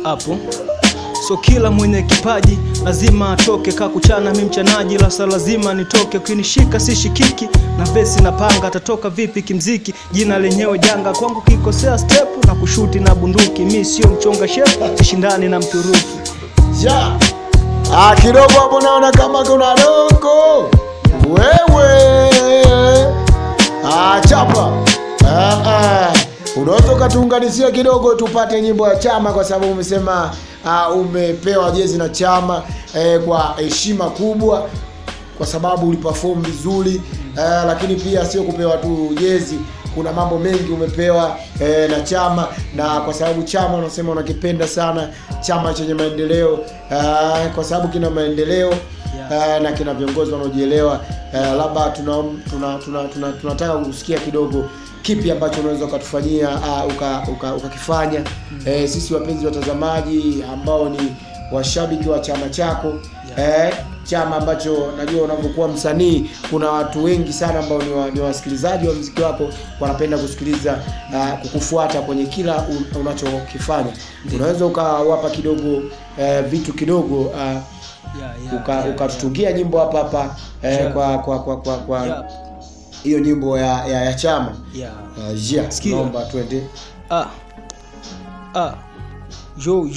hapo. So kila mwenye kipaji lazima atoke, kakuchana mimi mchanaji la lazima nitoke. Ukinishika si shikiki na vesi na panga, atatoka vipi kimziki? Jina lenyewe janga kwangu, kikosea step na kushuti na bunduki. Mimi sio mchonga chef, shindani na Mturuki. Ja. Kidogo hapo naona kama kuna dogo. Wewe. Chapa. Unaweza ukatuunganishia kidogo tupate nyimbo ya Chama, kwa sababu umesema umepewa jezi na Chama kwa heshima kubwa, kwa sababu uliperform vizuri, lakini pia sio kupewa tu jezi, kuna mambo mengi umepewa na Chama, na kwa sababu Chama unasema unakipenda sana, chama chenye maendeleo, kwa sababu kina maendeleo na kina viongozi wanaojielewa. Labda tunataka kusikia kidogo kipi ambacho unaweza ukatufanyia ukakifanya sisi wapenzi watazamaji ambao ni washabiki wa chama chako. Chama ambacho najua unapokuwa msanii kuna watu wengi sana ambao ni wasikilizaji wa muziki wako, wanapenda kusikiliza kukufuata kwenye kila unachokifanya. Unaweza ukawapa kidogo vitu kidogo ukatutungia nyimbo hapa kwa hiyo nyimbo ya Chama. Naomba twende. Yo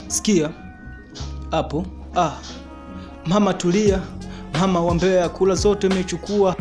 Sikia hapo. Mama tulia, mama wa Mbeya, kula zote umechukua.